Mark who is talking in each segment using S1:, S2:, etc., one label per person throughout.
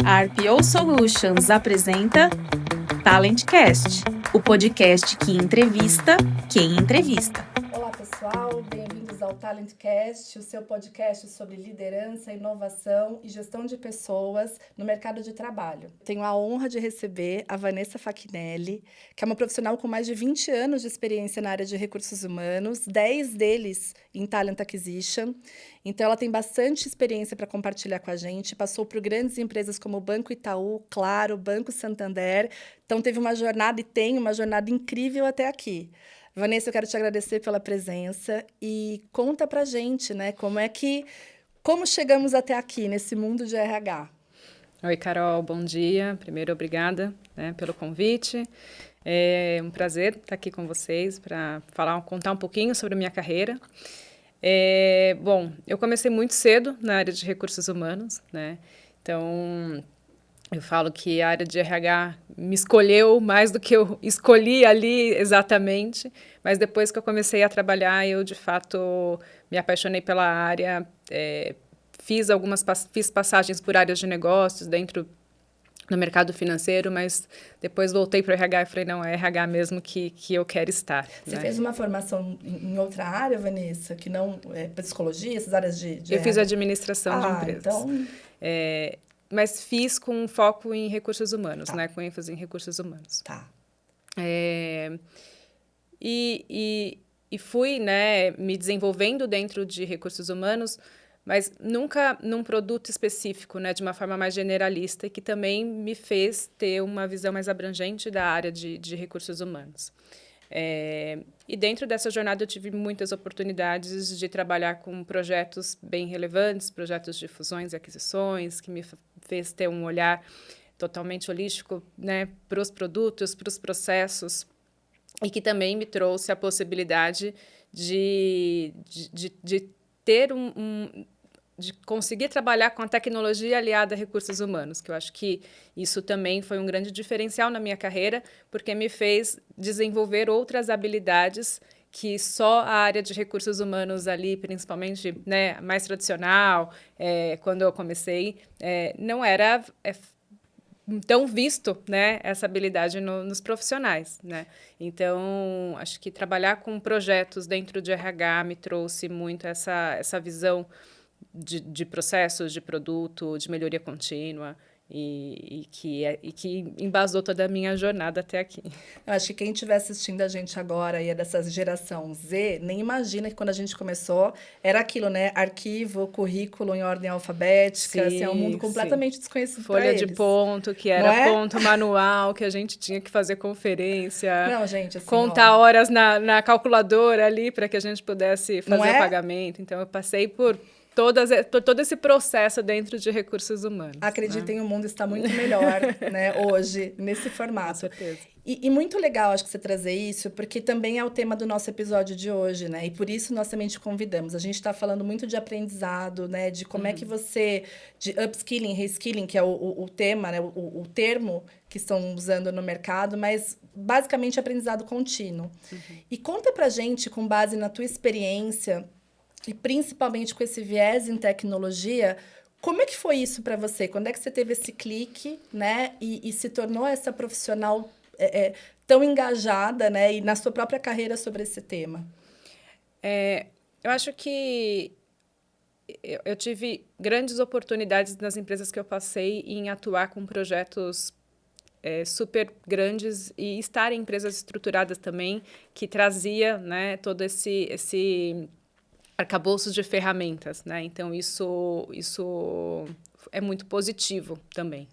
S1: A RPO Solutions apresenta TalentCast, o podcast que entrevista quem entrevista.
S2: Olá, pessoal. Bem-vindos ao TalentCast, o seu podcast sobre liderança, inovação e gestão de pessoas no mercado de trabalho. Tenho a honra de receber a Vanessa Fachinelli, que é uma profissional com mais de 20 anos de experiência na área de recursos humanos, 10 deles em Talent Acquisition. Então, ela tem bastante experiência para compartilhar com a gente, passou por grandes empresas como o Banco Itaú, Claro, Banco Santander. Então, teve uma jornada e tem uma jornada incrível até aqui. Vanessa, eu quero te agradecer pela presença e conta pra gente, né, como chegamos até aqui nesse mundo de RH.
S3: Oi, Carol, bom dia. Primeiro, obrigada, pelo convite. É um prazer estar aqui com vocês para contar um pouquinho sobre a minha carreira. Bom, eu comecei muito cedo na área de recursos humanos, né? Então, eu falo que a área de RH me escolheu mais do que eu escolhi ali exatamente, mas depois que eu comecei a trabalhar, eu, de fato, me apaixonei pela área, fiz passagens por áreas de negócios no mercado financeiro, mas depois voltei para o RH e falei, não, é RH mesmo que eu quero estar.
S2: Você fez uma formação em outra área, Vanessa, que não é psicologia, essas áreas de
S3: Eu
S2: RH?
S3: fiz administração de empresas.
S2: Então...
S3: Mas fiz com foco em recursos humanos, tá. Com ênfase em recursos humanos.
S2: Tá.
S3: E fui, me desenvolvendo dentro de recursos humanos, mas nunca num produto específico, de uma forma mais generalista, que também me fez ter uma visão mais abrangente da área de recursos humanos. E dentro dessa jornada eu tive muitas oportunidades de trabalhar com projetos bem relevantes, projetos de fusões e aquisições, que me fez ter um olhar totalmente holístico, para os produtos, para os processos, e que também me trouxe a possibilidade de ter de conseguir trabalhar com a tecnologia aliada a recursos humanos, que eu acho que isso também foi um grande diferencial na minha carreira, porque me fez desenvolver outras habilidades que só a área de recursos humanos ali, principalmente, mais tradicional, quando eu comecei, não era tão visto, essa habilidade nos profissionais, Então, acho que trabalhar com projetos dentro de RH me trouxe muito essa visão de processos, de produto, de melhoria contínua e que embasou toda a minha jornada até aqui.
S2: Eu acho que quem estiver assistindo a gente agora e é dessa geração Z, nem imagina que quando a gente começou era aquilo, Arquivo, currículo em ordem alfabética,
S3: sim,
S2: é um mundo completamente desconhecido para
S3: eles.
S2: eles.
S3: Folha de ponto, que era ponto manual, que a gente tinha que fazer conferência.
S2: Não, gente, assim,
S3: contar horas na calculadora ali para que a gente pudesse fazer o pagamento. Então, eu passei por todo esse processo dentro de recursos humanos.
S2: Acreditem, o mundo está muito melhor, hoje, nesse formato.
S3: Com certeza.
S2: E muito legal, acho que você trazer isso, porque também é o tema do nosso episódio de hoje, E por isso nós também te convidamos. A gente está falando muito de aprendizado, de como é que você... De upskilling, reskilling, que é o tema, o termo que estão usando no mercado, mas basicamente aprendizado contínuo. E conta pra gente, com base na tua experiência... E principalmente com esse viés em tecnologia, como é que foi isso para você? Quando é que você teve esse clique, e se tornou essa profissional tão engajada, e na sua própria carreira sobre esse tema?
S3: Eu acho que eu tive grandes oportunidades nas empresas que eu passei em atuar com projetos super grandes e estar em empresas estruturadas também, que trazia, todo esse arcabouços de ferramentas, Então, isso é muito positivo também,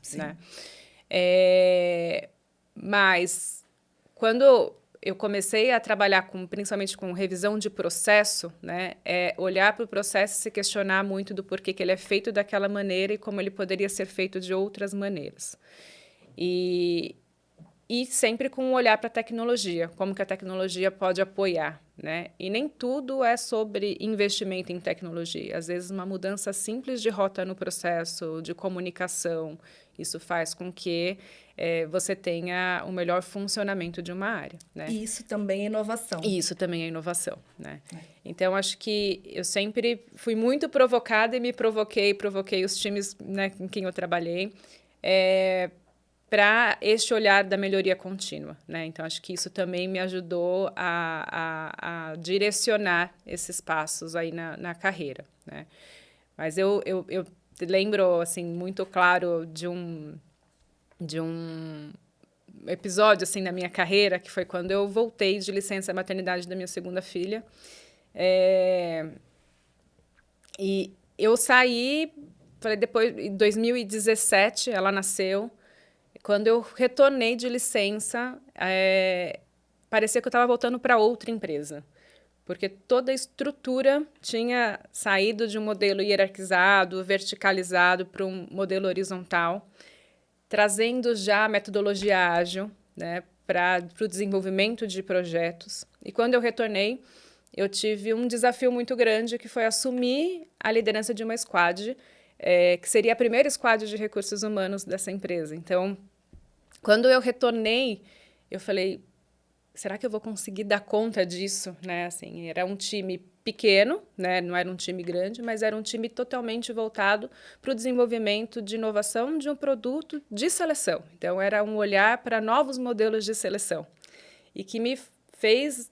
S3: Mas, quando eu comecei a trabalhar principalmente com revisão de processo, olhar para o processo e se questionar muito do porquê que ele é feito daquela maneira e como ele poderia ser feito de outras maneiras. E sempre com um olhar para a tecnologia, como que a tecnologia pode apoiar, E nem tudo é sobre investimento em tecnologia. Às vezes, uma mudança simples de rota no processo, de comunicação, isso faz com que você tenha o melhor funcionamento de uma área,
S2: E isso também é inovação.
S3: Então, acho que eu sempre fui muito provocada e me provoquei os times, com quem eu trabalhei. para este olhar da melhoria contínua, né? Então, acho que isso também me ajudou a direcionar esses passos aí na carreira, né? Mas eu lembro, assim, muito claro de um episódio, assim, na minha carreira, que foi quando eu voltei de licença maternidade da minha segunda filha. E eu saí, falei, depois, em 2017, ela nasceu. Quando eu retornei de licença, parecia que eu estava voltando para outra empresa, porque toda a estrutura tinha saído de um modelo hierarquizado, verticalizado, para um modelo horizontal, trazendo já a metodologia ágil, né, para o desenvolvimento de projetos. E quando eu retornei, eu tive um desafio muito grande, que foi assumir a liderança de uma squad, que seria a primeira squad de recursos humanos dessa empresa. Então, quando eu retornei, eu falei, será que eu vou conseguir dar conta disso? Né? Assim, era um time pequeno, né? Não era um time grande, mas era um time totalmente voltado para o desenvolvimento de inovação de um produto de seleção. Então, era um olhar para novos modelos de seleção. E que me fez...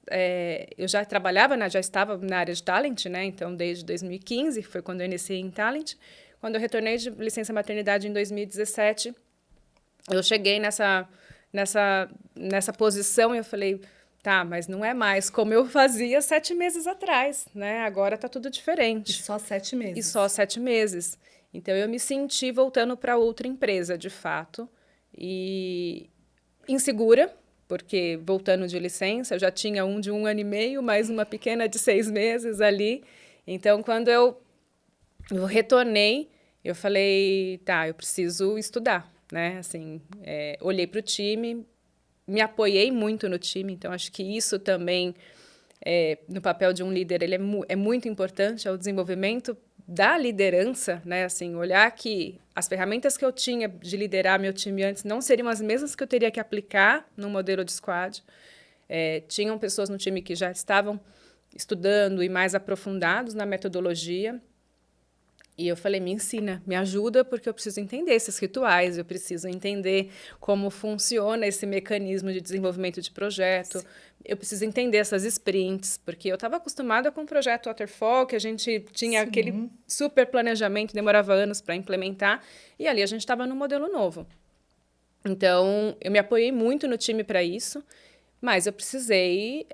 S3: eu já trabalhava, já estava na área de talent, né? Então, desde 2015, foi quando eu iniciei em talent. Quando eu retornei de licença maternidade em 2017... eu cheguei nessa posição e eu falei, tá, mas não é mais como eu fazia 7 meses atrás, né? Agora está tudo diferente.
S2: E só 7 meses.
S3: E só 7 meses. Então, eu me senti voltando para outra empresa, de fato, e insegura, porque voltando de licença, eu já tinha um de 1 ano e meio, mais uma pequena de 6 meses ali. Então, quando eu retornei, eu falei, tá, eu preciso estudar. Né? Assim, olhei para o time, me apoiei muito no time, então acho que isso também, no papel de um líder, ele é muito importante, é o desenvolvimento da liderança, né? Assim, olhar que as ferramentas que eu tinha de liderar meu time antes não seriam as mesmas que eu teria que aplicar no modelo de squad. Tinham pessoas no time que já estavam estudando e mais aprofundados na metodologia. E eu falei, me ensina, me ajuda, porque eu preciso entender esses rituais, eu preciso entender como funciona esse mecanismo de desenvolvimento de projeto, eu preciso entender essas sprints, porque eu estava acostumada com o projeto Waterfall, que a gente tinha aquele super planejamento, demorava anos para implementar, e ali a gente estava num modelo novo. Então, eu me apoiei muito no time para isso, mas eu precisei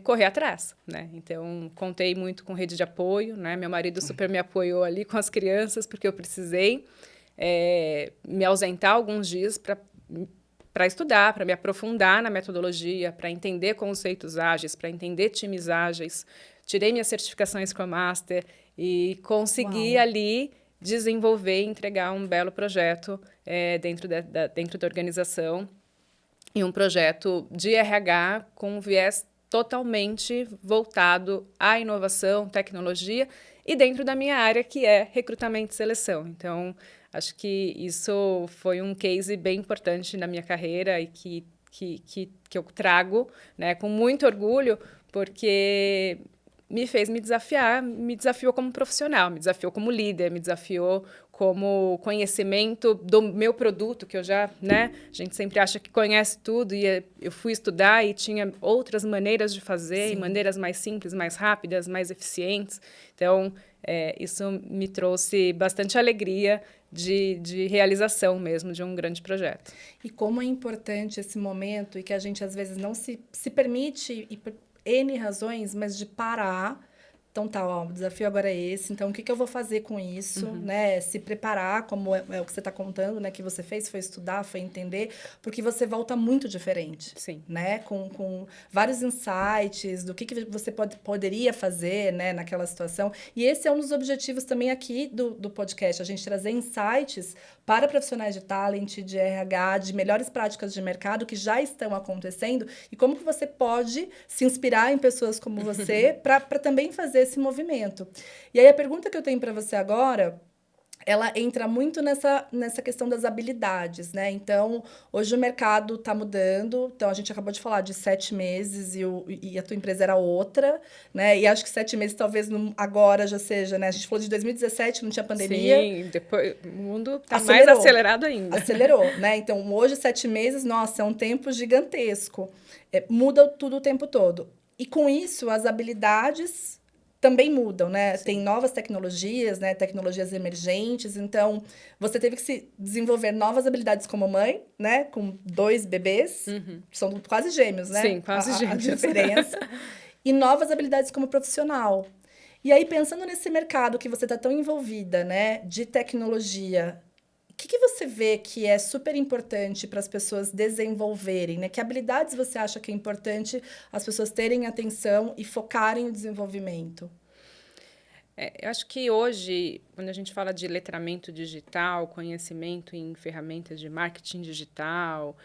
S3: correr atrás, né? Então, contei muito com rede de apoio, né? Meu marido super me apoiou ali com as crianças, porque eu precisei me ausentar alguns dias para estudar, para me aprofundar na metodologia, para entender conceitos ágeis, para entender times ágeis. Tirei minha certificação Scrum Master e consegui ali desenvolver e entregar um belo projeto dentro da organização. E um projeto de RH com um viés totalmente voltado à inovação, tecnologia, e dentro da minha área, que é recrutamento e seleção. Então, acho que isso foi um case bem importante na minha carreira e que eu trago, né, com muito orgulho, porque me fez me desafiou como profissional, me desafiou como líder, me desafiou como conhecimento do meu produto, que eu já, né, a gente sempre acha que conhece tudo, e eu fui estudar e tinha outras maneiras de fazer, e maneiras mais simples, mais rápidas, mais eficientes. Então, isso me trouxe bastante alegria de realização mesmo de um grande projeto.
S2: E como é importante esse momento, e que a gente às vezes não se permite, e por N razões, mas de parar. Então, tá, ó, o desafio agora é esse. Então, o que eu vou fazer com isso, né? Se preparar, como é o que você está contando, né? Que você fez, foi estudar, foi entender, porque você volta muito diferente.
S3: Sim.
S2: Né? Com vários insights do que você poderia fazer, né? Naquela situação. E esse é um dos objetivos também aqui do podcast, a gente trazer insights para profissionais de talent, de RH, de melhores práticas de mercado que já estão acontecendo, e como que você pode se inspirar em pessoas como você para também fazer esse movimento. E aí, a pergunta que eu tenho para você agora ela entra muito nessa questão das habilidades, né? Então, hoje o mercado está mudando. Então, a gente acabou de falar de 7 meses e a tua empresa era outra, né? E acho que 7 meses talvez agora já seja, né? A gente falou de 2017, não tinha pandemia.
S3: Sim, depois o mundo está mais
S2: Acelerou.
S3: acelerado ainda.
S2: Acelerou, né? Então, hoje, 7 meses, nossa, é um tempo gigantesco. Muda tudo o tempo todo. E com isso, as habilidades também mudam, né?
S3: Sim.
S2: Tem novas tecnologias, né? Tecnologias emergentes. Então, você teve que se desenvolver novas habilidades como mãe, né? Com 2 bebês. São quase gêmeos, né?
S3: Sim, quase
S2: A
S3: gêmeos.
S2: diferença. E novas habilidades como profissional. E aí, pensando nesse mercado que você está tão envolvida, né? De tecnologia, o que você vê que é super importante para as pessoas desenvolverem, né? Que habilidades você acha que é importante as pessoas terem atenção e focarem no desenvolvimento?
S3: Eu acho que hoje, quando a gente fala de letramento digital, conhecimento em ferramentas de marketing digital,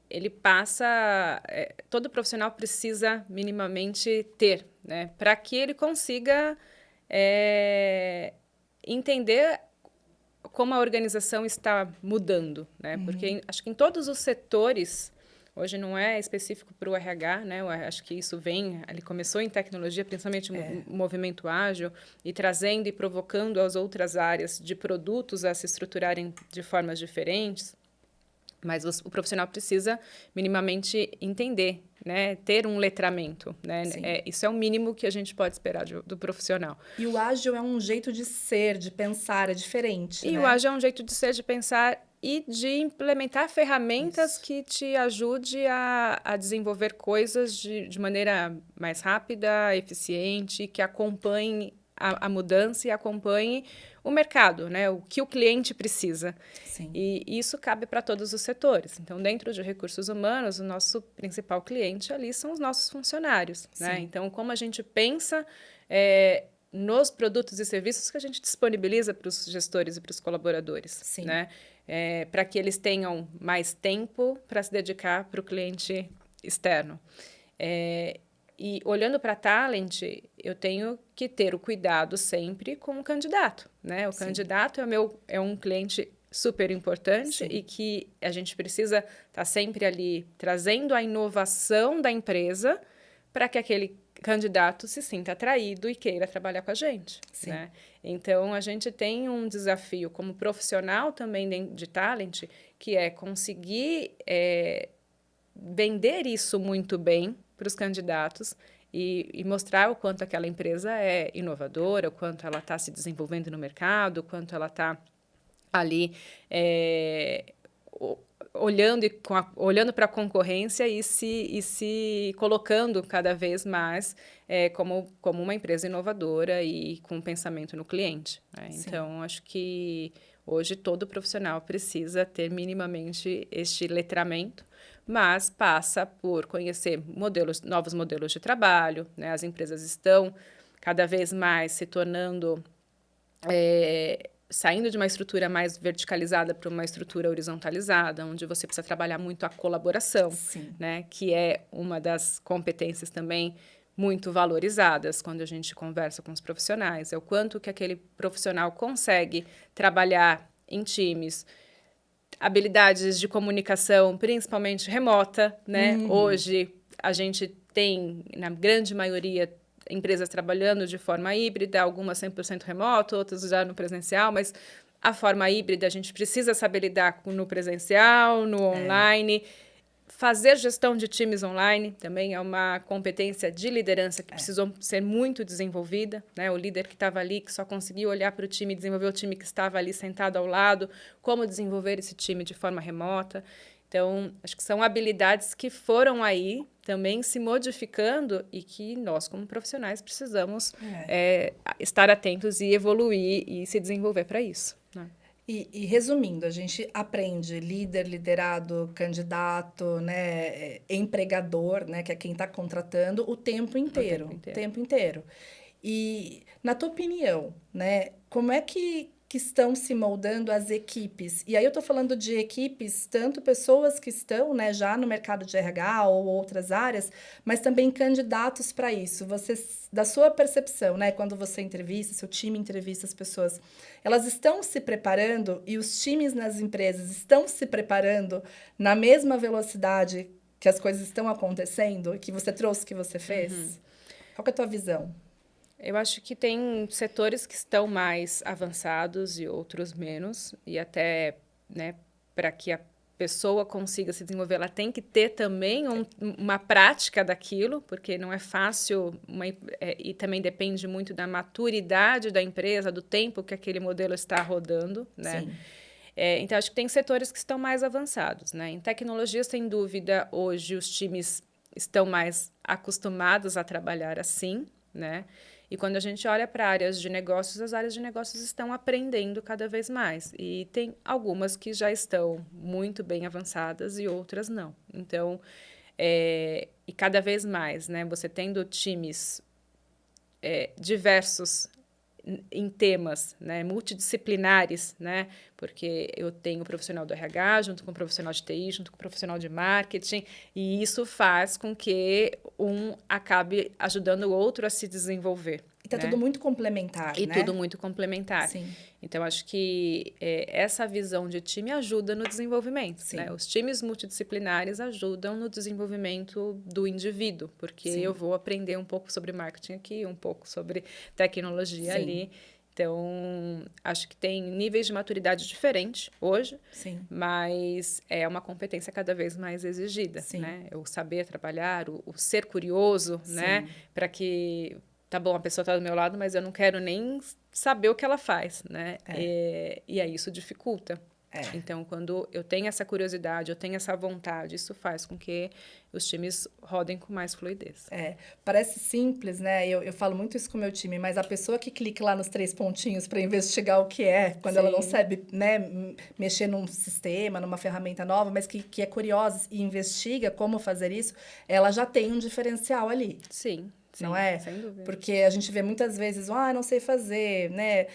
S3: ele passa... todo profissional precisa minimamente ter, né? Para que ele consiga entender como a organização está mudando, né? Porque acho que em todos os setores, hoje não é específico para o RH, né? Eu acho que isso ele começou em tecnologia, principalmente o movimento ágil, e trazendo e provocando as outras áreas de produtos a se estruturarem de formas diferentes. Mas o profissional precisa minimamente entender, né? Ter um letramento, né? Isso é o mínimo que a gente pode esperar do profissional.
S2: E o ágil é um jeito de ser, de pensar, é diferente,
S3: E
S2: né?
S3: o ágil é um jeito de ser, de pensar e de implementar ferramentas que te ajude a desenvolver coisas de maneira mais rápida, eficiente, que acompanhe a mudança e acompanhe o mercado, né? O que o cliente precisa.
S2: Sim.
S3: E isso cabe para todos os setores. Então, dentro de recursos humanos, o nosso principal cliente ali são os nossos funcionários, né? Então, como a gente pensa nos produtos e serviços que a gente disponibiliza para os gestores e para os colaboradores, né? Para que eles tenham mais tempo para se dedicar para o cliente externo. E olhando para talent, eu tenho que ter o cuidado sempre com o candidato, né? O candidato é um cliente super importante e que a gente precisa estar sempre ali trazendo a inovação da empresa para que aquele candidato se sinta atraído e queira trabalhar com a gente, né? Então, a gente tem um desafio como profissional também de talent, que é conseguir vender isso muito bem para os candidatos e mostrar o quanto aquela empresa é inovadora, o quanto ela está se desenvolvendo no mercado, o quanto ela está ali olhando para a concorrência e se colocando cada vez mais como uma empresa inovadora e com um pensamento no cliente, né? Então, acho que hoje todo profissional precisa ter minimamente este letramento, mas passa por conhecer novos modelos de trabalho, né? As empresas estão cada vez mais se tornando... saindo de uma estrutura mais verticalizada para uma estrutura horizontalizada, onde você precisa trabalhar muito a colaboração, né? Que é uma das competências também muito valorizadas quando a gente conversa com os profissionais. É o quanto que aquele profissional consegue trabalhar em times, habilidades de comunicação, principalmente remota, né? Hoje, a gente tem, na grande maioria, empresas trabalhando de forma híbrida, algumas 100% remoto, outras já no presencial, mas a forma híbrida a gente precisa saber lidar no presencial, no online. Fazer gestão de times online também é uma competência de liderança que precisou ser muito desenvolvida, né? O líder que estava ali, que só conseguiu olhar para o time e desenvolver o time que estava ali sentado ao lado, como desenvolver esse time de forma remota. Então, acho que são habilidades que foram aí também se modificando e que nós, como profissionais, precisamos estar atentos e evoluir e se desenvolver para isso, né?
S2: E resumindo, a gente aprende líder, liderado, candidato, né, empregador, né, que é quem está contratando, o tempo inteiro.
S3: O tempo inteiro.
S2: Tempo inteiro. E, na tua opinião, né, como é que que estão se moldando as equipes? E aí eu estou falando de equipes, tanto pessoas que estão, né, já no mercado de RH ou outras áreas, mas também candidatos para isso. Você, da sua percepção, né, quando você entrevista, seu time entrevista as pessoas, elas estão se preparando e os times nas empresas estão se preparando na mesma velocidade que as coisas estão acontecendo, que você trouxe, que você fez? Qual que é a tua visão?
S3: Eu acho que tem setores que estão mais avançados e outros menos, e até, né, para que a pessoa consiga se desenvolver, ela tem que ter também uma prática daquilo, porque não é fácil, e também depende muito da maturidade da empresa, do tempo que aquele modelo está rodando, né?
S2: Sim.
S3: Então, acho que tem setores que estão mais avançados, né? Em tecnologia, sem dúvida, hoje os times estão mais acostumados a trabalhar assim, né? E quando a gente olha para áreas de negócios, as áreas de negócios estão aprendendo cada vez mais. E tem algumas que já estão muito bem avançadas e outras não. Então, e cada vez mais, né? Você tendo times diversos em temas, né, multidisciplinares, né, porque eu tenho o profissional do RH junto com o profissional de TI, junto com o profissional de marketing, e isso faz com que um acabe ajudando o outro a se desenvolver.
S2: E tá
S3: né?
S2: tudo muito complementar,
S3: E
S2: né?
S3: tudo muito complementar.
S2: Sim.
S3: Então, acho que essa visão de time ajuda no desenvolvimento.
S2: Sim.
S3: Né? Os times multidisciplinares ajudam no desenvolvimento do indivíduo, porque
S2: Sim.
S3: eu vou aprender um pouco sobre marketing aqui, um pouco sobre tecnologia
S2: Sim.
S3: ali. Então, acho que tem níveis de maturidade diferentes hoje,
S2: Sim.
S3: mas é uma competência cada vez mais exigida.
S2: Sim.
S3: Né? O saber trabalhar, o ser curioso, né? Para que... Tá bom, a pessoa está do meu lado, mas eu não quero nem saber o que ela faz, né? E aí isso dificulta. Então, quando eu tenho essa curiosidade, eu tenho essa vontade, isso faz com que os times rodem com mais fluidez.
S2: Parece simples, né? Eu falo muito isso com o meu time, mas a pessoa que clica lá nos 3 pontinhos para investigar o que é, quando ela não sabe, né, mexer num sistema, numa ferramenta nova, mas que é curiosa e investiga como fazer isso, ela já tem um diferencial ali.
S3: Sim.
S2: Não é?
S3: Sem dúvida.
S2: Porque a gente vê muitas vezes, não sei fazer, né?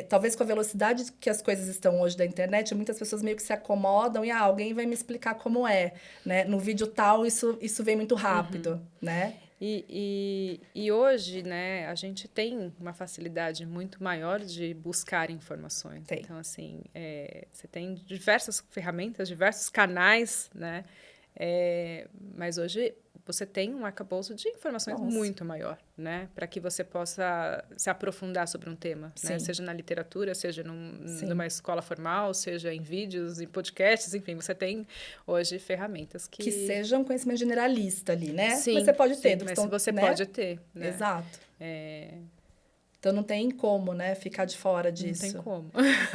S2: Talvez com a velocidade que as coisas estão hoje da internet, muitas pessoas meio que se acomodam e alguém vai me explicar como é, né? No vídeo tal, isso vem muito rápido, né?
S3: E hoje, né, a gente tem uma facilidade muito maior de buscar informações.
S2: Tem.
S3: Então, assim, você tem diversas ferramentas, diversos canais, né? Mas hoje você tem um arcabouço de informações muito maior, né? Para que você possa se aprofundar sobre um tema, né? Seja na literatura, seja numa escola formal, seja em vídeos, em podcasts, enfim, você tem hoje ferramentas que
S2: sejam conhecimento generalista ali, né?
S3: Sim,
S2: mas você pode ter.
S3: mas você pode ter, né?
S2: Exato. Então, não tem como, né, ficar de fora disso.
S3: Não tem como.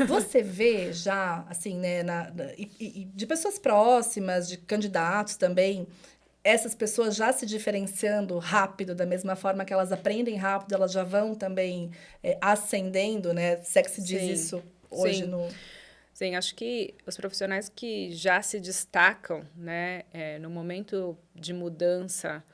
S2: Você vê já, assim, né, e de pessoas próximas, de candidatos também, essas pessoas já se diferenciando rápido, da mesma forma que elas aprendem rápido, elas já vão também ascendendo, né? Se é que se diz isso hoje no...
S3: Sim, acho que os profissionais que já se destacam, né, no momento de mudança,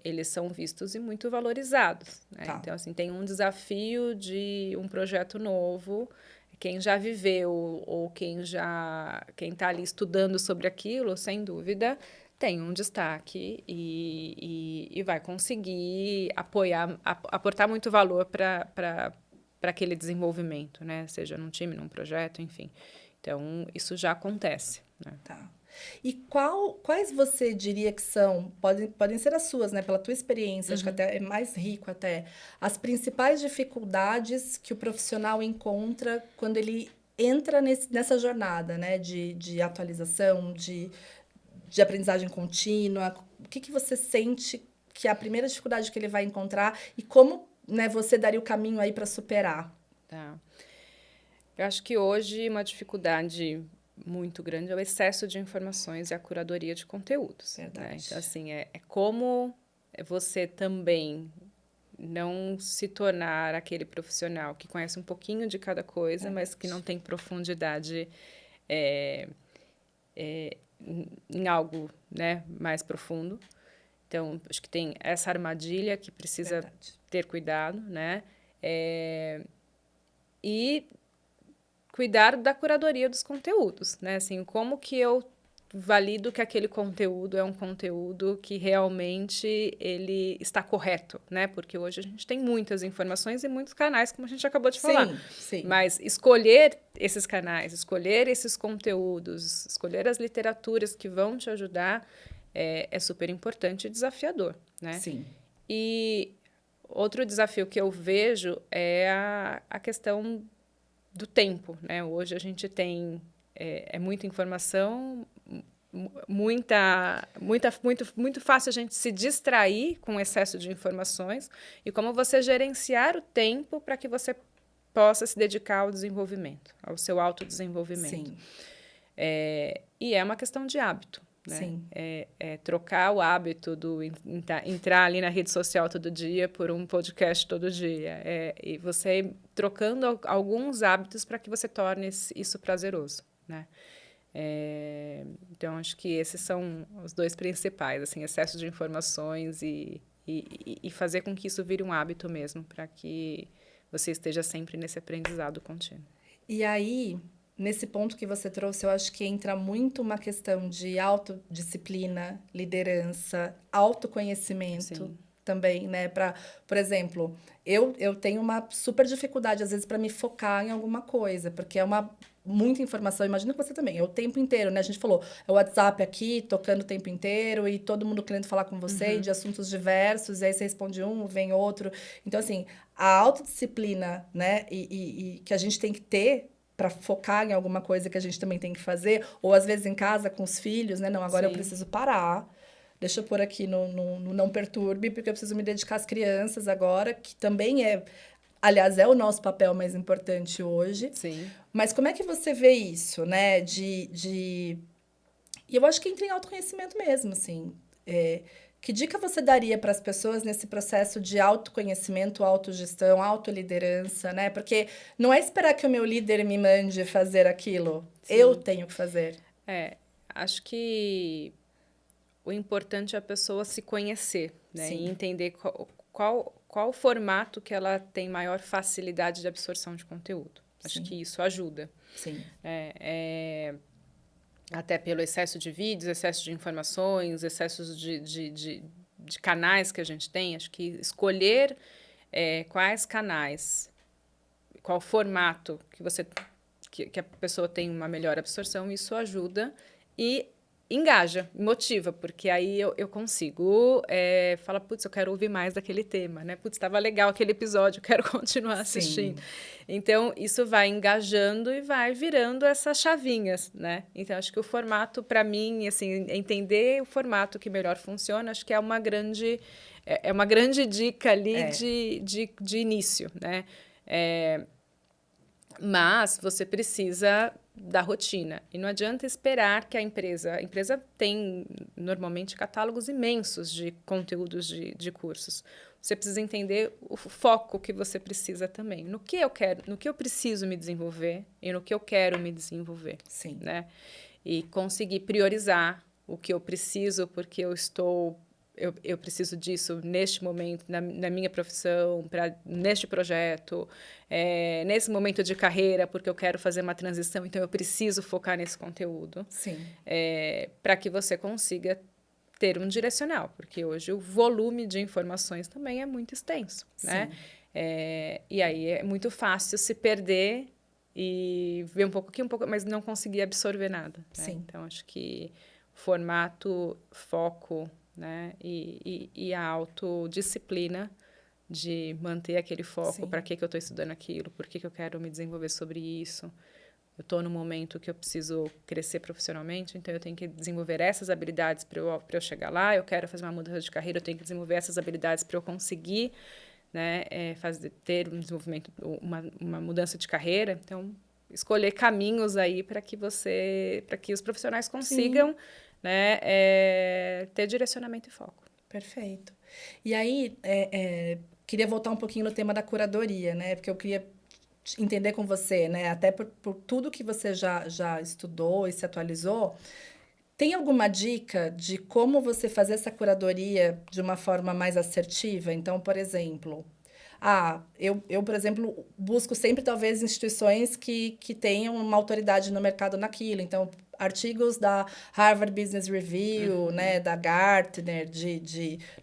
S3: eles são vistos e muito valorizados. Né? Então, assim, tem um desafio de um projeto novo, quem já viveu ou quem está ali estudando sobre aquilo, sem dúvida, tem um destaque e vai conseguir aportar muito valor para aquele desenvolvimento, né? Seja num time, num projeto, enfim. Então, isso já acontece. Né?
S2: Tá. E quais você diria que são, podem ser as suas, né? Pela tua experiência, acho que até é mais rico até, as principais dificuldades que o profissional encontra quando ele entra nessa jornada, né? De atualização, de aprendizagem contínua. O que você sente que é a primeira dificuldade que ele vai encontrar e como, né, você daria o caminho aí para superar?
S3: Tá. Eu acho que hoje uma dificuldade muito grande é o excesso de informações e a curadoria de conteúdos.
S2: Verdade.
S3: Né? Então, assim, como você também não se tornar aquele profissional que conhece um pouquinho de cada coisa, mas que não tem profundidade em algo, né, mais profundo. Então, acho que tem essa armadilha que precisa ter cuidado, né? E cuidar da curadoria dos conteúdos, né? Assim, como que eu valido que aquele conteúdo é um conteúdo que realmente ele está correto, né? Porque hoje a gente tem muitas informações e muitos canais, como a gente acabou de falar.
S2: Sim.
S3: Mas escolher esses canais, escolher esses conteúdos, escolher as literaturas que vão te ajudar é super importante e desafiador, né?
S2: Sim.
S3: E outro desafio que eu vejo é a questão do tempo, né? Hoje a gente tem muita informação, muito fácil a gente se distrair com o excesso de informações e como você gerenciar o tempo para que você possa se dedicar ao desenvolvimento, ao seu autodesenvolvimento.
S2: Sim.
S3: E é uma questão de hábito, né?
S2: Sim.
S3: Trocar o hábito do entrar ali na rede social todo dia por um podcast todo dia. E você trocando alguns hábitos para que você torne isso prazeroso, né? Então, acho que esses são os dois principais, assim, excesso de informações e fazer com que isso vire um hábito mesmo, para que você esteja sempre nesse aprendizado contínuo.
S2: E aí, nesse ponto que você trouxe, eu acho que entra muito uma questão de autodisciplina, liderança, autoconhecimento.
S3: Sim.
S2: Também, né? Por exemplo, eu tenho uma super dificuldade, às vezes, para me focar em alguma coisa, porque é muita informação. Imagina que você também, é o tempo inteiro, né? A gente falou, é o WhatsApp aqui, tocando o tempo inteiro, e todo mundo querendo falar com você, e de assuntos diversos, e aí você responde um, vem outro. Então, assim, a autodisciplina, né? E que a gente tem que ter para focar em alguma coisa que a gente também tem que fazer, ou às vezes em casa com os filhos, né? Não, agora eu preciso parar. Deixa eu pôr aqui no Não Perturbe, porque eu preciso me dedicar às crianças agora, que também aliás, é o nosso papel mais importante hoje.
S3: Sim.
S2: Mas como é que você vê isso, né? E eu acho que entra em autoconhecimento mesmo, assim. Que dica você daria para as pessoas nesse processo de autoconhecimento, autogestão, autoliderança, né? Porque não é esperar que o meu líder me mande fazer aquilo.
S3: Sim.
S2: Eu tenho que fazer.
S3: Acho que o importante é a pessoa se conhecer, né?
S2: Sim.
S3: E entender qual o formato que ela tem maior facilidade de absorção de conteúdo. Acho que isso ajuda.
S2: Sim.
S3: Até pelo excesso de vídeos, excesso de informações, excessos de canais que a gente tem. Acho que escolher quais canais, qual formato que a pessoa tem uma melhor absorção, isso ajuda e engaja, motiva, porque aí eu consigo falar, putz, eu quero ouvir mais daquele tema, né? Putz, estava legal aquele episódio, eu quero continuar assistindo. Sim. Então, isso vai engajando e vai virando essas chavinhas, né? Então, acho que o formato, para mim, assim, entender o formato que melhor funciona, acho que é uma grande dica ali de início, né? Mas você precisa da rotina. E não adianta esperar que a empresa tem normalmente catálogos imensos de conteúdos de cursos. Você precisa entender o foco que você precisa também. No que eu preciso me desenvolver e no que eu quero me desenvolver.
S2: Sim.
S3: Né? E conseguir priorizar o que eu preciso, porque eu preciso disso neste momento, na minha profissão, neste projeto, nesse momento de carreira, porque eu quero fazer uma transição, então eu preciso focar nesse conteúdo.
S2: Sim.
S3: Para que você consiga ter um direcional, porque hoje o volume de informações também é muito extenso, né? E aí é muito fácil se perder e ver um pouco aqui, um pouco, mas não conseguir absorver nada. Né? Então, acho que formato, foco, né? E a autodisciplina de manter aquele foco, para que eu estou estudando aquilo, por que eu quero me desenvolver sobre isso. Eu estou no momento que eu preciso crescer profissionalmente, então eu tenho que desenvolver essas habilidades para eu chegar lá. Eu quero fazer uma mudança de carreira, eu tenho que desenvolver essas habilidades para eu conseguir, né, ter um desenvolvimento, uma mudança de carreira. Então, escolher caminhos aí para que os profissionais consigam, né, ter direcionamento e foco.
S2: Perfeito. E aí, queria voltar um pouquinho no tema da curadoria, né? Porque eu queria entender com você, né? Até por tudo que você já estudou e se atualizou. Tem alguma dica de como você fazer essa curadoria de uma forma mais assertiva? Então, por exemplo, Eu, por exemplo, busco sempre, talvez, instituições que tenham uma autoridade no mercado naquilo. Então, artigos da Harvard Business Review, né, da Gartner,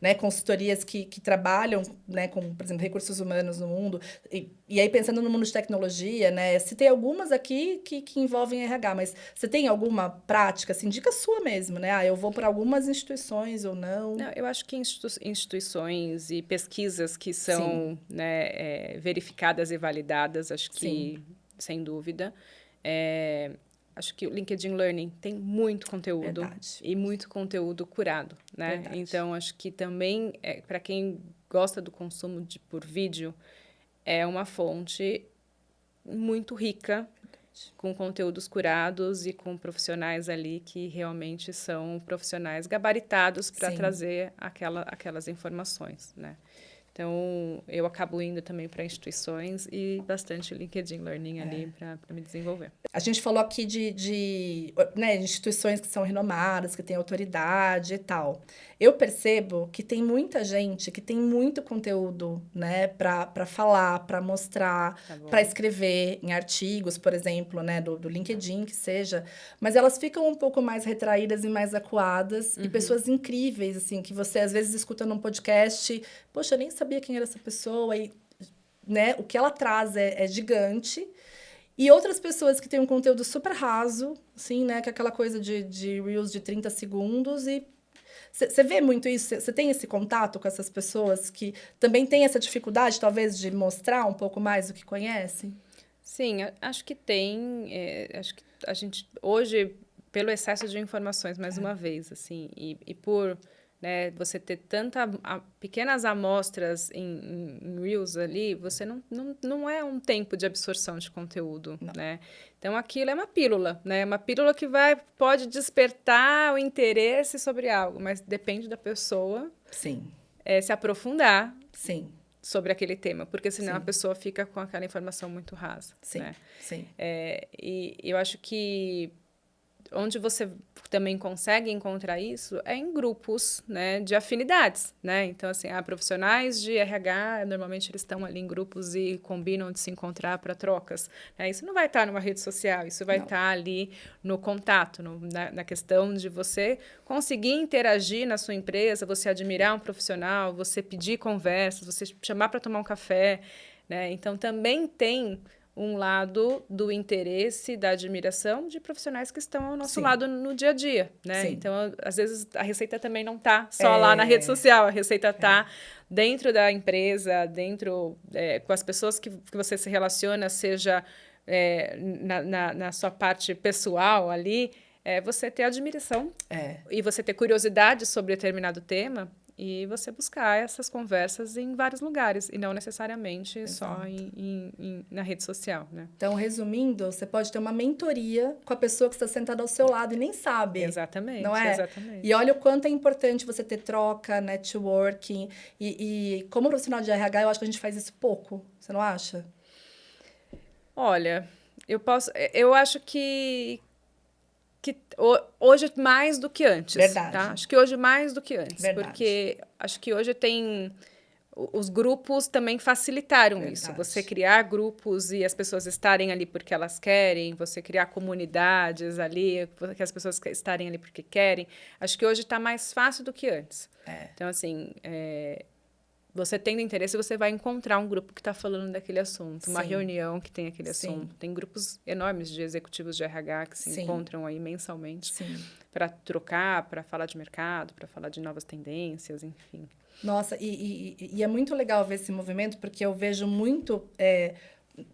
S2: né, consultorias que trabalham, né, com, por exemplo, recursos humanos no mundo. E aí, pensando no mundo de tecnologia, né, citei algumas aqui que envolvem RH, mas você tem alguma prática, assim, dica sua mesmo, né? Eu vou para algumas instituições ou não?
S3: Não, eu acho que instituições e pesquisas que são, né, verificadas e validadas, acho que, sem dúvida. Acho que o LinkedIn Learning tem muito conteúdo.
S2: Verdade.
S3: E muito conteúdo curado, né?
S2: Verdade.
S3: Então, acho que também, para quem gosta do consumo por vídeo, é uma fonte muito rica, com conteúdos curados e com profissionais ali que realmente são profissionais gabaritados para trazer aquelas informações, né? Então, eu acabo indo também para instituições e bastante LinkedIn Learning ali para me desenvolver.
S2: A gente falou aqui né, instituições que são renomadas, que têm autoridade e tal. Eu percebo que tem muita gente que tem muito conteúdo, né, para falar, para mostrar, para escrever em artigos, por exemplo, né, do LinkedIn, que seja, mas elas ficam um pouco mais retraídas e mais acuadas, e pessoas incríveis, assim, que você às vezes escuta num podcast, poxa, eu nem sabia quem era essa pessoa, e, né, o que ela traz é gigante. E outras pessoas que têm um conteúdo super raso, assim, né? Que é aquela coisa de Reels de 30 segundos. E você vê muito isso? Você tem esse contato com essas pessoas que também têm essa dificuldade, talvez, de mostrar um pouco mais do que conhecem?
S3: Sim, acho que tem. Acho que a gente, hoje, pelo excesso de informações, mais uma vez, assim, e por... né, você ter pequenas amostras em Reels ali, você não é um tempo de absorção de conteúdo, né? Então, aquilo é uma pílula, né? Uma pílula que pode despertar o interesse sobre algo, mas depende da pessoa se aprofundar sobre aquele tema, porque senão a pessoa fica com aquela informação muito rasa, né? E eu acho que onde você também consegue encontrar isso é em grupos, né, de afinidades, né? Então, assim, profissionais de RH, normalmente eles estão ali em grupos e combinam de se encontrar para trocas, né? Isso não vai estar numa rede social, isso vai estar ali no contato, na questão de você conseguir interagir na sua empresa, você admirar um profissional, você pedir conversas, você chamar para tomar um café, né? Então, também tem um lado do interesse, da admiração de profissionais que estão ao nosso lado no dia a dia, né? Então, às vezes, a receita também não está só lá na rede social, a receita está dentro da empresa, com as pessoas que você se relaciona, seja na sua parte pessoal ali, você ter admiração e você ter curiosidade sobre determinado tema, e você buscar essas conversas em vários lugares, e não necessariamente só na rede social, né?
S2: Então, resumindo, você pode ter uma mentoria com a pessoa que está sentada ao seu lado e nem sabe.
S3: Exatamente,
S2: não é?
S3: Exatamente.
S2: E olha o quanto é importante você ter troca, networking. E como profissional de RH, eu acho que a gente faz isso pouco. Você não acha?
S3: Olha, eu acho que hoje mais do que antes.
S2: Verdade.
S3: Tá? Acho que hoje mais do que antes.
S2: Verdade.
S3: Porque acho que hoje os grupos também facilitaram isso. Você criar grupos e as pessoas estarem ali porque elas querem, você criar comunidades ali, que as pessoas estarem ali porque querem. Acho que hoje está mais fácil do que antes. Então, assim, você tendo interesse, você vai encontrar um grupo que está falando daquele assunto, uma reunião que tem aquele assunto. Tem grupos enormes de executivos de RH que se encontram aí mensalmente para trocar, para falar de mercado, para falar de novas tendências, enfim.
S2: Nossa, e é muito legal ver esse movimento, porque eu vejo muito...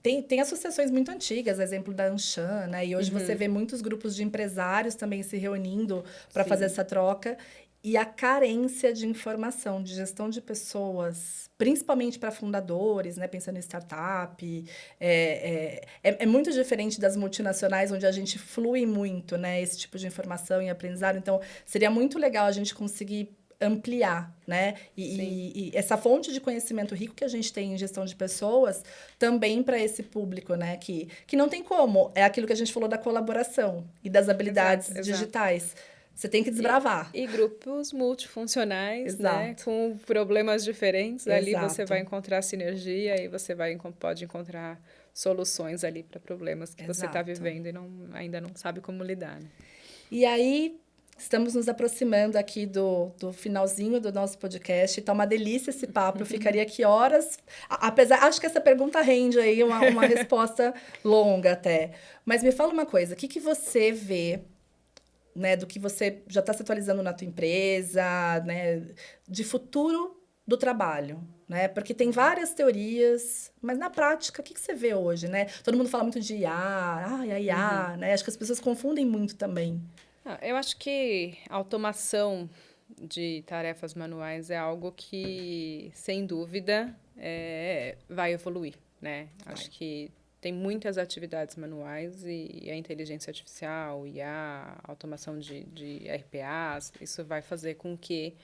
S2: Tem associações muito antigas, exemplo da Anshan, né? E hoje você vê muitos grupos de empresários também se reunindo para fazer essa troca. E a carência de informação, de gestão de pessoas, principalmente para fundadores, né? Pensando em startup, é muito diferente das multinacionais, onde a gente flui muito, né? Esse tipo de informação e aprendizado. Então, seria muito legal a gente conseguir ampliar, né? E essa fonte de conhecimento rico que a gente tem em gestão de pessoas também para esse público, né? Que não tem como. É aquilo que a gente falou da colaboração e das habilidades digitais. Você tem que desbravar.
S3: E grupos multifuncionais, né?
S2: Exato.
S3: Com problemas diferentes. Ali você
S2: Exato.
S3: vai encontrar sinergia e você pode encontrar soluções ali para problemas que você está
S2: Exato.
S3: vivendo e ainda não sabe como lidar, né?
S2: E aí, estamos nos aproximando aqui do finalzinho do nosso podcast. Tá uma delícia esse papo. Eu ficaria aqui horas. Apesar, acho que essa pergunta rende aí uma resposta longa até. Mas me fala uma coisa: o que você vê, né, do que você já está se atualizando na tua empresa, né, de futuro do trabalho, né? Porque tem várias teorias, mas na prática, o que você vê hoje, né? Todo mundo fala muito de IA, a IA, né? Acho que as pessoas confundem muito também.
S3: Eu acho que a automação de tarefas manuais é algo que, sem dúvida, vai evoluir, né? Acho que tem muitas atividades manuais e a inteligência artificial e a automação de RPAs, isso vai fazer com que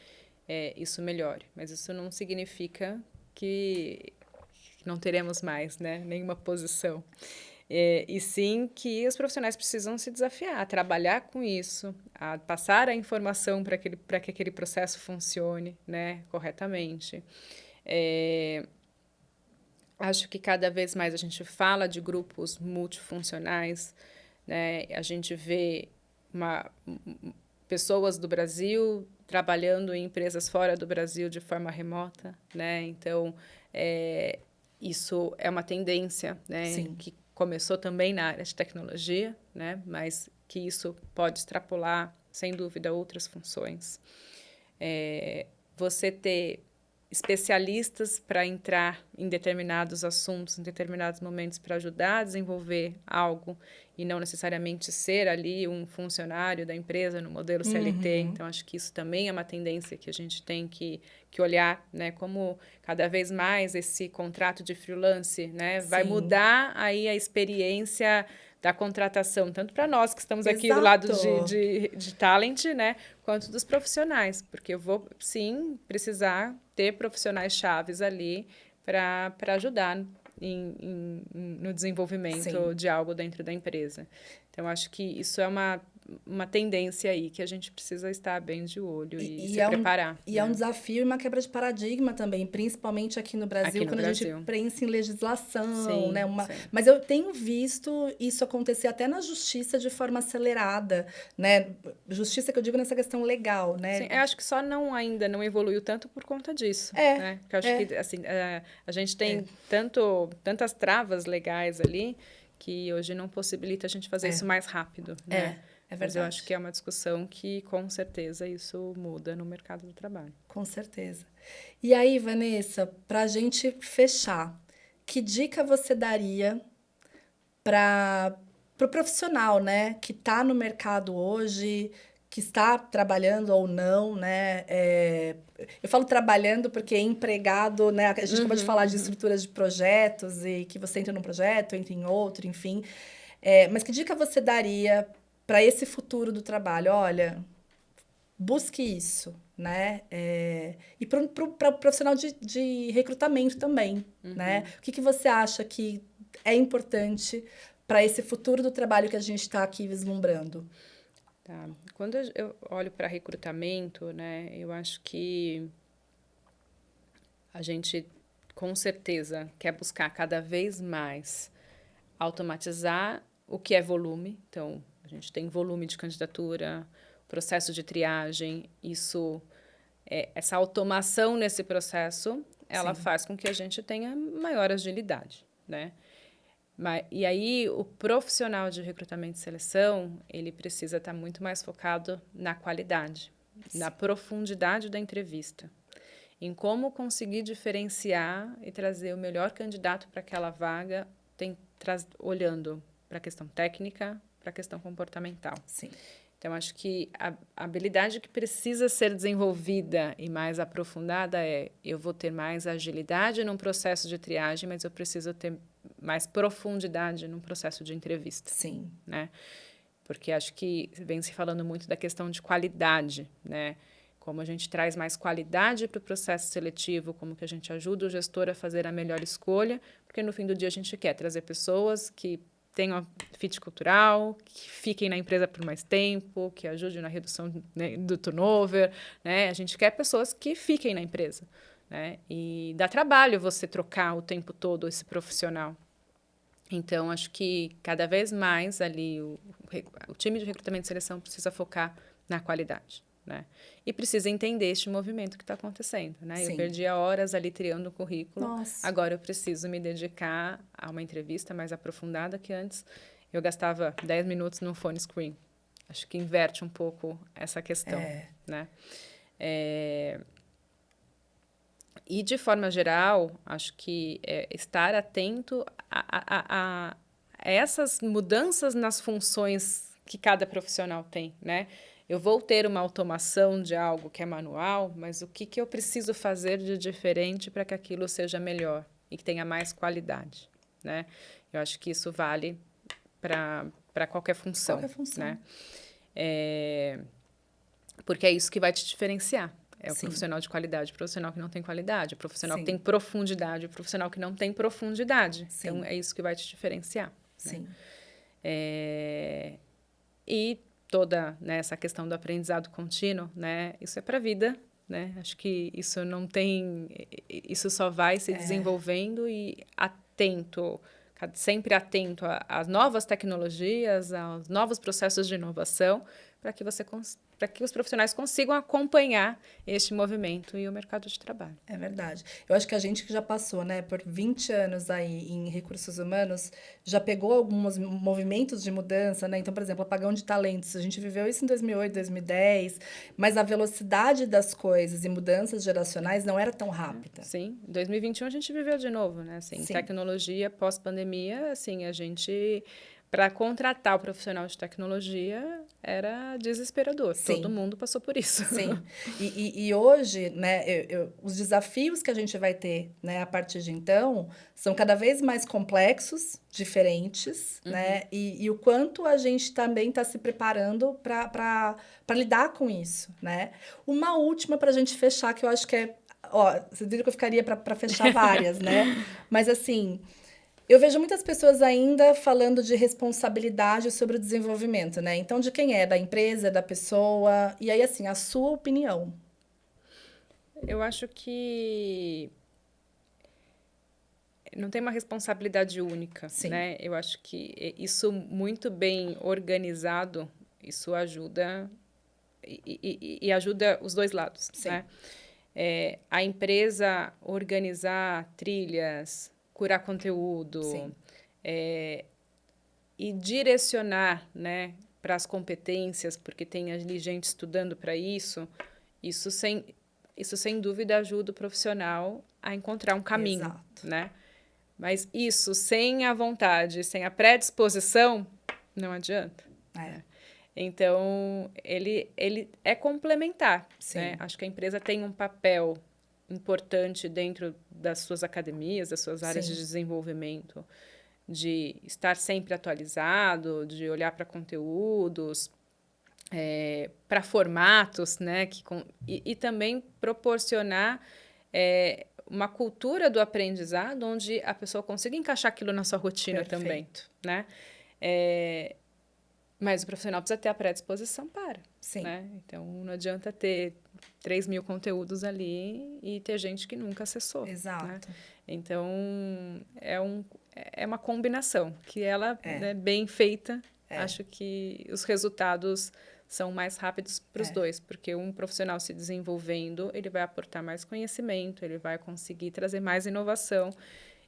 S3: isso melhore. Mas isso não significa que não teremos mais, né, nenhuma posição. E sim que os profissionais precisam se desafiar, a trabalhar com isso, a passar a informação para que aquele processo funcione, né, corretamente. Acho que cada vez mais a gente fala de grupos multifuncionais, né, a gente vê pessoas do Brasil trabalhando em empresas fora do Brasil de forma remota, né, então isso é uma tendência, né,
S2: Sim.
S3: que começou também na área de tecnologia, né, mas que isso pode extrapolar, sem dúvida, outras funções. Você ter especialistas para entrar em determinados assuntos, em determinados momentos, para ajudar a desenvolver algo e não necessariamente ser ali um funcionário da empresa no modelo CLT. Então, acho que isso também é uma tendência que a gente tem que olhar, né? Como cada vez mais esse contrato de freelance, né, vai mudar aí a experiência da contratação, tanto para nós que estamos aqui do lado de talent, né, quanto dos profissionais, porque eu vou, sim, precisar ter profissionais chaves ali para ajudar no desenvolvimento de algo dentro da empresa. Então, acho que isso é uma tendência aí que a gente precisa estar bem de olho e se preparar.
S2: E é um desafio e uma quebra de paradigma também, principalmente aqui no Brasil, quando a gente pensa em legislação, né? Mas eu tenho visto isso acontecer até na justiça de forma acelerada, né? Justiça que eu digo nessa questão legal, né?
S3: Sim, eu acho que ainda não evoluiu tanto por conta disso, né? Porque eu acho que assim, a gente tem tantas travas legais ali que hoje não possibilita a gente fazer isso mais rápido, né?
S2: É verdade.
S3: Mas eu acho que é uma discussão que, com certeza, isso muda no mercado do trabalho.
S2: Com certeza. E aí, Vanessa, para a gente fechar, que dica você daria para o profissional, né, que está no mercado hoje, que está trabalhando ou não, né? Eu falo trabalhando porque é empregado, né? A gente acabou de falar de estruturas de projetos e que você entra num projeto, entra em outro, enfim. Mas que dica você daria para esse futuro do trabalho? Olha, busque isso, né? E para o profissional de recrutamento também, né? O que você acha que é importante para esse futuro do trabalho que a gente está aqui vislumbrando?
S3: Tá. Quando eu olho para recrutamento, né, eu acho que a gente, com certeza, quer buscar cada vez mais automatizar o que é volume. Então, a gente tem volume de candidatura, processo de triagem, essa automação nesse processo, ela faz com que a gente tenha maior agilidade, né? E aí, o profissional de recrutamento e seleção, ele precisa estar muito mais focado na qualidade, na profundidade da entrevista, em como conseguir diferenciar e trazer o melhor candidato para aquela vaga, olhando para a questão técnica, para a questão comportamental.
S2: Sim.
S3: Então, acho que a habilidade que precisa ser desenvolvida e mais aprofundada eu vou ter mais agilidade num processo de triagem, mas eu preciso ter mais profundidade num processo de entrevista.
S2: Sim.
S3: Né? Porque acho que vem se falando muito da questão de qualidade, né? Como a gente traz mais qualidade para o processo seletivo, como que a gente ajuda o gestor a fazer a melhor escolha, porque no fim do dia a gente quer trazer pessoas que tenham fit cultural, que fiquem na empresa por mais tempo, que ajudem na redução, né, do turnover, né? A gente quer pessoas que fiquem na empresa, né? E dá trabalho você trocar o tempo todo esse profissional. Então, acho que cada vez mais ali o time de recrutamento e seleção precisa focar na qualidade, né? E precisa entender este movimento que está acontecendo, né?
S2: Sim.
S3: Eu perdia horas ali triando o currículo.
S2: Nossa.
S3: Agora eu preciso me dedicar a uma entrevista mais aprofundada que antes eu gastava 10 minutos no phone screen. Acho que inverte um pouco essa questão, né? E, de forma geral, acho que estar atento a essas mudanças nas funções que cada profissional tem, né? Eu vou ter uma automação de algo que é manual, mas o que eu preciso fazer de diferente para que aquilo seja melhor e que tenha mais qualidade, né? Eu acho que isso vale para qualquer função.
S2: Qualquer função.
S3: Né? Porque é isso que vai te diferenciar. É o
S2: Sim.
S3: profissional de qualidade, o profissional que não tem qualidade, o profissional
S2: Sim.
S3: que tem profundidade, o profissional que não tem profundidade.
S2: Sim.
S3: Então, é isso que vai te diferenciar.
S2: Sim.
S3: Né? E toda, né, essa questão do aprendizado contínuo, né, isso é para a vida, né? Acho que isso não tem... Isso só vai se desenvolvendo e sempre atento às novas tecnologias, aos novos processos de inovação, para que os profissionais consigam acompanhar este movimento e o mercado de trabalho.
S2: É verdade. Eu acho que a gente que já passou, né, por 20 anos aí em recursos humanos, já pegou alguns movimentos de mudança, né? Então, por exemplo, apagão de talentos, a gente viveu isso em 2008, 2010, mas a velocidade das coisas e mudanças geracionais não era tão rápida.
S3: Sim, em 2021 a gente viveu de novo, né? Assim, tecnologia pós-pandemia, assim, a gente... Para contratar o profissional de tecnologia era desesperador.
S2: Sim.
S3: Todo mundo passou por isso.
S2: Sim. E hoje, né, os desafios que a gente vai ter, né, a partir de então são cada vez mais complexos, diferentes, né? E o quanto a gente também está se preparando para lidar com isso, né? Uma última para a gente fechar, que eu acho que é... Ó, você viram que eu ficaria para fechar várias, né? Mas, assim... Eu vejo muitas pessoas ainda falando de responsabilidade sobre o desenvolvimento, né? Então, de quem é? Da empresa, da pessoa? E aí, assim, a sua opinião?
S3: Eu acho que não tem uma responsabilidade única, né? Eu acho que isso muito bem organizado, isso ajuda e ajuda os dois lados, né? A empresa organizar trilhas, curar conteúdo e direcionar, né, para as competências, porque tem ali gente estudando para isso, isso sem dúvida ajuda o profissional a encontrar um caminho, né? Mas isso sem a vontade, sem a predisposição, não adianta. Né? Então, ele é complementar. Né? Acho que a empresa tem um papel importante dentro das suas academias, das suas áreas de desenvolvimento, de estar sempre atualizado, de olhar para conteúdos, para formatos, né? E também proporcionar uma cultura do aprendizado onde a pessoa consiga encaixar aquilo na sua rotina também. Né? Mas o profissional precisa ter a predisposição para. Né? Então, não adianta ter 3.000 conteúdos ali e ter gente que nunca acessou.
S2: Exato.
S3: Né? Então, é uma combinação que ela, né, bem feita, acho que os resultados são mais rápidos para os dois, porque um profissional se desenvolvendo, ele vai aportar mais conhecimento, ele vai conseguir trazer mais inovação.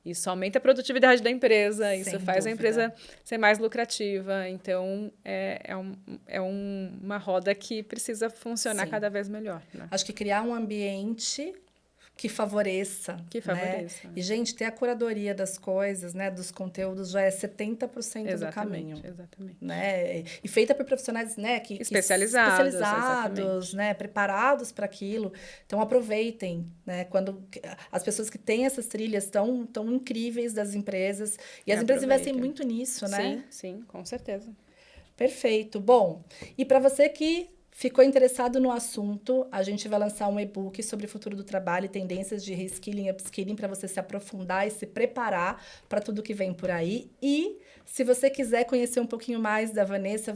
S3: Isso aumenta a produtividade da empresa, isso faz a empresa ser mais lucrativa. Então, uma roda que precisa funcionar cada vez melhor. Né?
S2: Acho que criar um ambiente que favoreça. Né? E, gente, ter a curadoria das coisas, né, dos conteúdos, já é 70% do caminho.
S3: Exatamente.
S2: Né? E feita por profissionais, né, especializados, né, preparados para aquilo. Então, aproveitem. Né, quando as pessoas que têm essas trilhas tão incríveis das empresas. E as empresas investem muito nisso, né?
S3: Sim, com certeza.
S2: Perfeito. Bom, e para você que Ficou interessado no assunto? A gente vai lançar um e-book sobre o futuro do trabalho e tendências de reskilling e upskilling para você se aprofundar e se preparar para tudo que vem por aí. E se você quiser conhecer um pouquinho mais da Vanessa,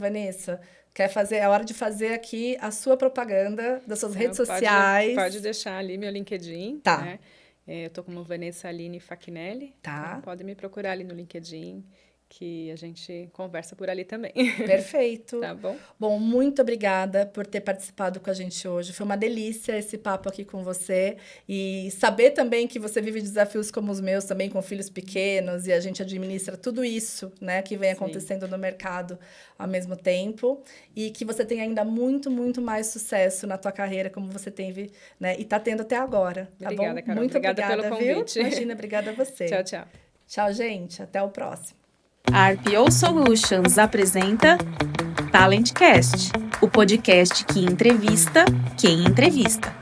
S2: é hora de fazer aqui a sua propaganda das suas redes sociais.
S3: Pode deixar ali meu LinkedIn.
S2: Tá.
S3: Né? Eu tô como Vanessa Aline Fachinelli.
S2: Tá.
S3: Então pode me procurar ali no LinkedIn, que a gente conversa por ali também.
S2: Perfeito.
S3: Tá bom?
S2: Bom, muito obrigada por ter participado com a gente hoje. Foi uma delícia esse papo aqui com você. E saber também que você vive desafios como os meus, também com filhos pequenos, e a gente administra tudo isso, né, que vem acontecendo no mercado ao mesmo tempo. E que você tenha ainda muito, muito mais sucesso na tua carreira, como você teve, né, e está tendo até agora.
S3: Obrigada,
S2: tá bom?
S3: Carol.
S2: Muito
S3: obrigada pelo convite.
S2: Viu? Imagina, obrigada a você.
S3: Tchau, tchau.
S2: Tchau, gente. Até o próximo.
S1: A RPO Solutions apresenta TalentCast, o podcast que entrevista quem entrevista.